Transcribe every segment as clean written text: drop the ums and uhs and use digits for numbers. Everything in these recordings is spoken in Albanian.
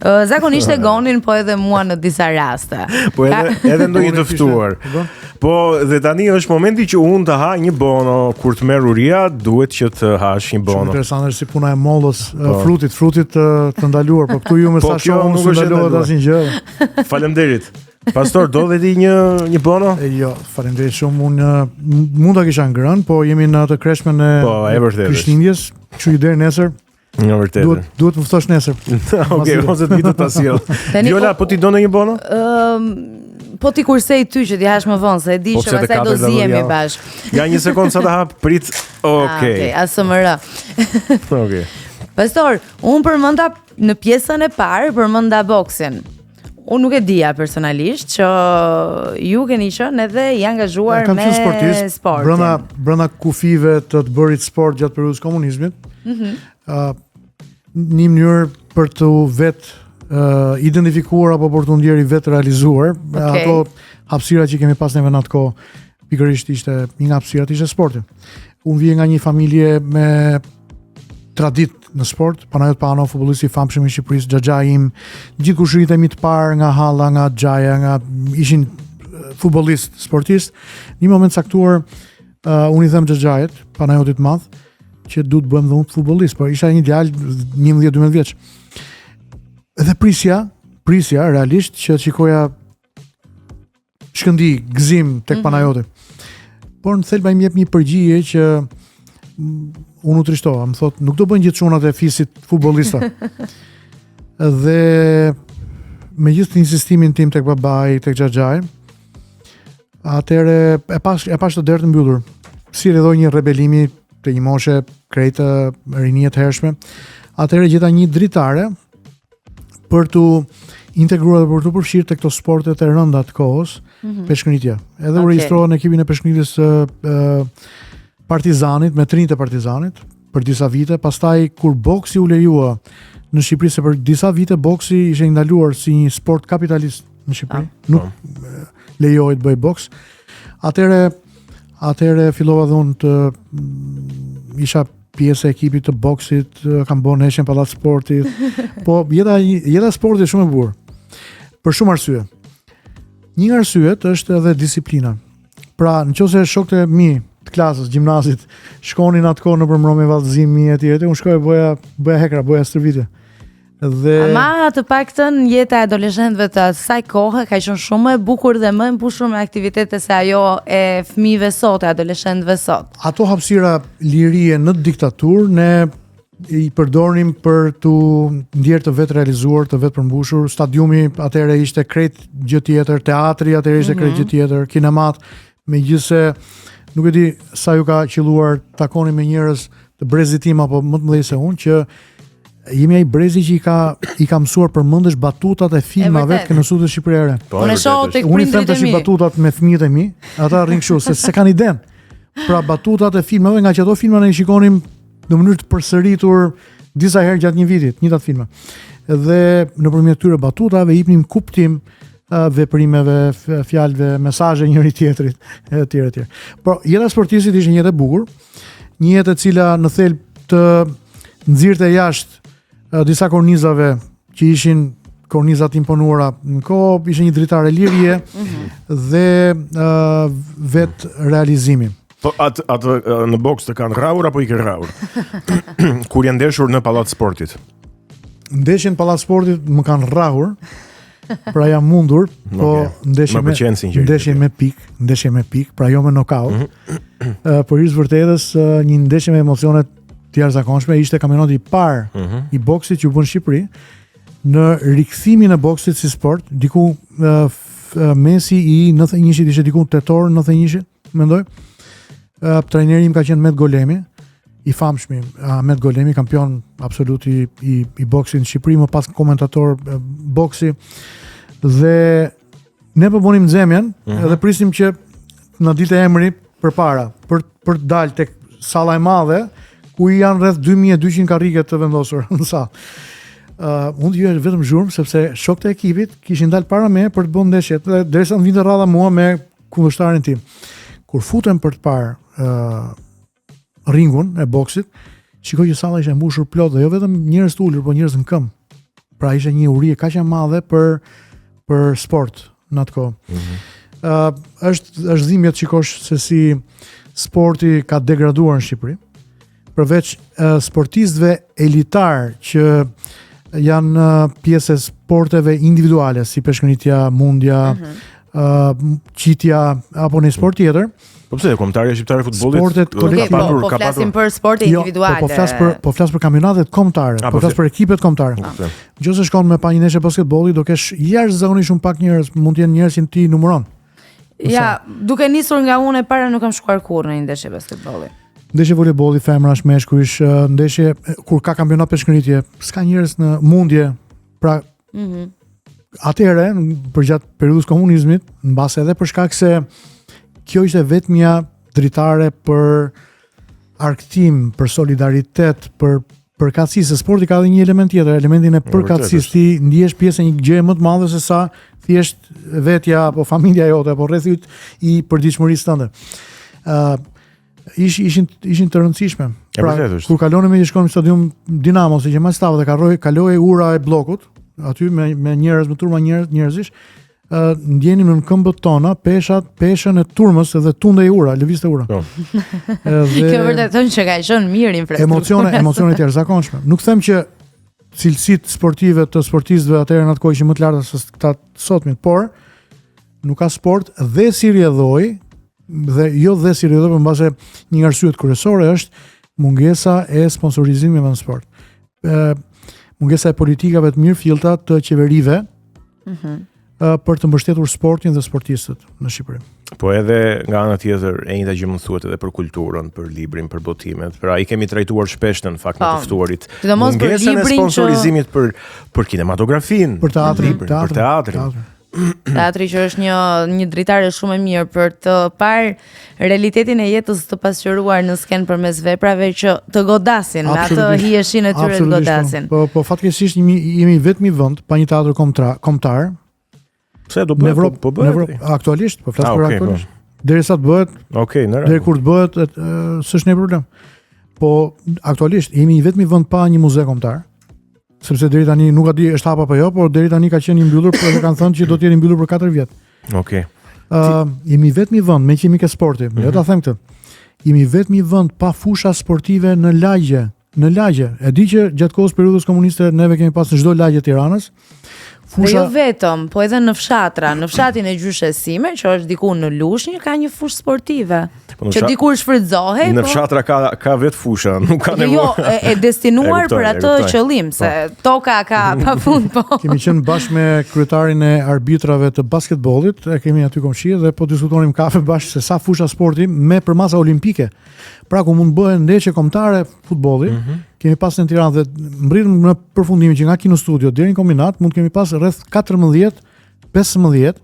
Zakonisht e gonin, po edhe mua në disa raste. Po edhe ndonjë të ftuar. Po dhe tani është momenti që unë të ha një bono. Kur të merr uria, duhet që të hash një bono. Shumë interesant është si puna e mollës, frutit të ndaluar, po këtu ju me sa shohun nuk ndalohet asnjë gjë. Faleminderit. Pastor, do dhe ti një bono? Jo, faleminderit shumë. Unë mund ta kisha ngrënë, po jemi në atë kreshmen e Krishtlindjes, kështu që deri nesër. Në vërtetë. Duhet të ftosh nesër. Okej, mos e di të ta sjell. Viola, po ti do në një bono? Po ti kursej ty që ti hash më vonë, se e di që pastaj do zihemi bashkë. Ja një sekond sa ta hap, prit. Okej. ASMR. Okej. Pastor, unë përmenda në pjesën e parë përmenda boksin. Unë nuk e dija personalisht që ju keni qenë edhe i angazhuar me sport. Brenda kufive të bërit sport gjatë periudhës komunizmit. Një mënyrë për të identifikuar apo për të ndjerë vetë realizuar. Ato hapësira që kemi pas neve në atë kohë, pikërisht ishte një nga hapësirat ishte sporti. Unë vije nga një familje me tradit në sport, Panajot Pano, futbollisti i famshëm i Shqipërisë, xhaxha im, gjithë kushëritë e mi të parë nga halla, nga xhaja, ishin futbollist, sportist. Një moment caktuar, unë i them xhaxhajit, Panajotit madh, që duhet bëhem dhe unë futbollist, por isha një djalë 11-12 vjeç. Dhe prisja realisht që shikoja shkëndi, gëzim tek Panajoti. Por në thelba më jep një përgjigje që unë u trishtova, më thot, nuk do bëjnë gjithë çunat e fisit futbollista. Dhe me gjithë insistimin tim tek babai, tek xhaxhai, atëre e pash të derë të mbyllur. Si rrethoi një rebelimi të një moshe krejtë rinie të hershme. Atëre gjeta një dritare për të integruar dhe për të përfshirë tek këto sportet e rënda të kohës, peshkëngritja. Edhe u regjistrova në ekipin e peshkëngritjes Partizanit, me trinjtë e Partizanit për disa vite, pastaj kur boksi u lejua në Shqipëri, se për disa vite boksi ishte ndaluar si një sport kapitalist në Shqipëri, nuk lejohet bëj boks. Atëre fillova dhe unë të isha pjesë e ekipit të boksit, kam bërë neshjen pallat sportit, po jeta sportit është shumë e bukur. Për shumë arsye. Një nga arsyet është edhe disiplina. Pra, nëse shokët e mi të klasës, gjimnazit, shkonin atë kohë në përmbrëmje vallëzimi etj. Unë shkoja bëja hekra, bëja stërvitje. Ama të paktën jeta e adoleshentëve të asaj kohe ka qenë shumë e bukur dhe më e mbushur me aktivitete se ajo e fëmijëve sot, e adoleshentëve sot. Ato hapësira lirie në diktaturë ne i përdornim për të ndjerë të vetë realizuar, të vetë përmbushur. Stadiumi atëherë ishte krejt gjë tjetër, teatri atëherë ishte krejt gjë tjetër, kinemat, megjithëse nuk e di sa ju ka qelluar takoni me njerëz të brezit tim apo më të mëdhenj se unë që jemi ai brezi që i ka mësuar përmendesh batutat e filmave të mësuar të Shqipërisë. Unë shoh tek prindrit e mi. Batutat me fëmijët e mi, ata rrin kështu se kanë iden. Pra batutat e filmave nga që ato filma ne i shikonim në mënyrë të përsëritur disa herë gjatë një vitit, njëjtat filma. Dhe nëpërmjet këtyre batutave jepnim kuptim veprimeve, fjalëve, mesazhe njëri tjetrit etj. Por jeta sportistit ishte një jetë e bukur, një jetë e cila në thelb të nxirrte jashtë disa kornizave që ishin kornizat imponuara në kohë, ishte një dritare lirie dhe vet realizimi. Po atë në boks të kanë rraur apo i ke rraur? Kur janë ndeshur në pallat sportit. Ndeshjen në pallat sportit më kanë rrahur. Pra jam mundur, po ndeshje me pik, pra jo me knockout. Por ishte vërtetës një ndeshje me emocione të jashtëzakonshme, ishte kampionati i parë i boksit që u bën në Shqipëri. Në rikthimin e boksit si sport, diku mesi i 91-shit ishte diku tetor 91-shit, mendoj. Trajneri im ka qenë Ahmet Golemi, i famshëm Ahmet Golemi, kampion absolut i boksit në Shqipëri, më pas komentator boksi. Dhe ne po bënim nxemjen edhe prisnim që na dilte emri përpara për të dalë tek salla e madhe ku janë rreth 2200 karrige të vendosur në sallë. Unë ju vetëm zhurmë sepse shokët e ekipit kishin dalë para me për të bërë ndeshje, derisa vinte rradha mua me kundërshtarin tim. Kur futem për të parë ringun e boksit, shikoj që salla ishte mbushur plot dhe jo vetëm njerëz të ulur, por njerëz në këmbë. pra ishte një uri kaq e madhe për sport në atë kohë. Është dhimbje të shikosh se si sporti ka degraduar në Shqipëri. Përveç sportistëve elitar që janë pjesë e sporteve individuale, si peshkëngritja, mundja, qitja apo në sport tjetër. Po pse kombëtarja shqiptare e futbollit? Sportet kolektive. Po flasim për sporte individuale. Po flas për kampionatet kombëtare, po flas për ekipet kombëtare. Nëse shkon me pa një ndeshje basketbolli, do kesh jashtëzakonisht shumë pak njerëz, mund të jenë njerëz që ti numëron. Ja, duke nisur nga unë e para nuk kam shkuar kurrë në një ndeshje basketbolli. Ndeshje voleybolli femrash, meshkujsh, ndeshje kur ka kampionat peshkëngritje, s'ka njerëz në mundje. Pra, atëherë, përgjatë periudhës komunizmit, mbase edhe për shkak se kjo ishte vetmja dritare për arktim, për solidaritet, për përkatësi, se sporti ka edhe një element tjetër, elementin e përkatësisë, ti ndihesh pjesë e një gjëje më të madhe se sa thjesht vetja apo familja jote apo rrethi i përditshmërisë tënde. Ishin të rëndësishme. Pra, kur kalonim që shkonim në stadium Dinamo, se që më stava dhe kaloi ura e bllokut, aty me njerëz, me turma njerëzish, ndjenim në këmbët tona peshën e turmës dhe tunde e ura, lëvizte ura. Kjo vërtet thonë që ka qenë mirë infrastruktura. Emocione të jashtëzakonshme. Nuk them që cilësitë sportive të sportistëve atëherë në atë kohë ishin më të larta se këta sotmit, por nuk ka sport dhe si rrjedhoi dhe jo dhe si rrjedhoi, por mbase një nga arsyet kryesore është mungesa e sponsorizimit në sport. Mungesa e politikave të mirëfillta të qeverive. Për të mbështetur sportin dhe sportistët në Shqipëri. Po edhe nga ana tjetër e njëjta gjë mund thuhet edhe për kulturën, për librin, për botimet. Pra i kemi trajtuar shpesh në fakt në të ftuarit. Mungesën e sponsorizimit për kinematografinë, për teatrin, për teatrin. Teatri që është një dritare shumë e mirë për të parë realitetin e jetës të pasqyruar në skenë përmes veprave që të godasin, me atë hijeshin e tyre të godasin. Po fatkeqësisht jemi vetëm vend pa një teatr kombëtar. Pse do bëhet? Po bëhet. Aktualisht, po flas për aktualisht. Derisa të bëhet. Deri kur të bëhet, s'është një problem. Po aktualisht jemi vetëm vend pa një muze kombëtar. Sepse deri tani nuk e di është hap apo jo, por deri tani ka qenë i mbyllur, por kanë thënë që do të jetë i mbyllur për 4 vjet. Jemi vetëm vend me që jemi ke sporti. Jo ta them këtë. Jemi vetëm vend pa fusha sportive në lagje. E di që gjatë kohës periudhës komuniste neve kemi pas në çdo lagje të Tiranës. Dhe jo vetëm, po edhe në fshatra, në fshatin e Gjyshes Sime, që është diku në Lushnjë, ka një fushë sportive. Që dikur shfrytëzohej. Në fshatra ka vetë fusha, nuk ka nevojë. Jo, e destinuar për atë qëllim, se toka ka pafund, po. Kemi qenë bashkë me kryetarin e arbitrave të basketbollit, e kemi aty komshi dhe po diskutonim kafe bashkë se sa fusha sporti me përmasa olimpike. Pra ku mund bëhen ndeshje kombëtare futbolli, kemi pas në Tiranë dhe mbritëm në përfundimin që nga Kino Studio deri në kombinat mund kemi pas rreth 14-15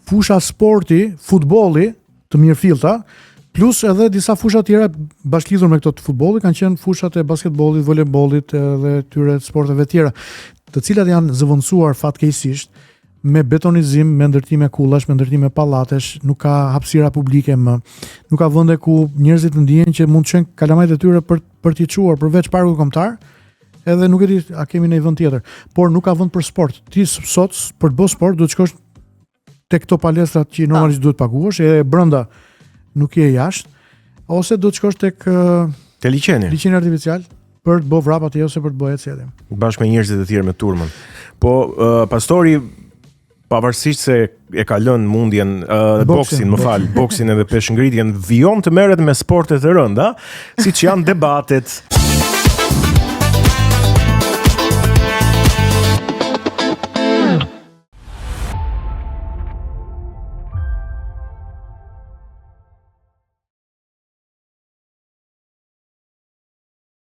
fusha sporti, futbolli të mirëfillta, plus edhe disa fusha tjera bashkëlidhur me këto të futbollit, kanë qenë fushat e basketbollit, voleybollit dhe tyre sporteve tjera, të cilat janë zëvendësuar fatkeqësisht me betonizim, me ndërtime kullash, me ndërtime pallatesh, nuk ka hapësira publike më. Nuk ka vende ku njerëzit ndjehen që mund të shkojnë kalamajt e tyre për t'i çuar përveç parkut kombëtar. Edhe nuk e di a kemi në një vend tjetër, por nuk ka vend për sport. Ti sot për të bërë sport duhet të shkosh tek këto palestrat që normalisht duhet paguash, e brenda nuk je jashtë, ose duhet të shkosh tek liçeni artificial për të bërë vrap aty ose për të bërë ecje. Bashkë me njerëzit e tjerë me turmën. Po pastori pavarësisht se e ka lënë mundjen boksin edhe peshngritjen, vijon të merret me sporte të rënda, siç janë debatet.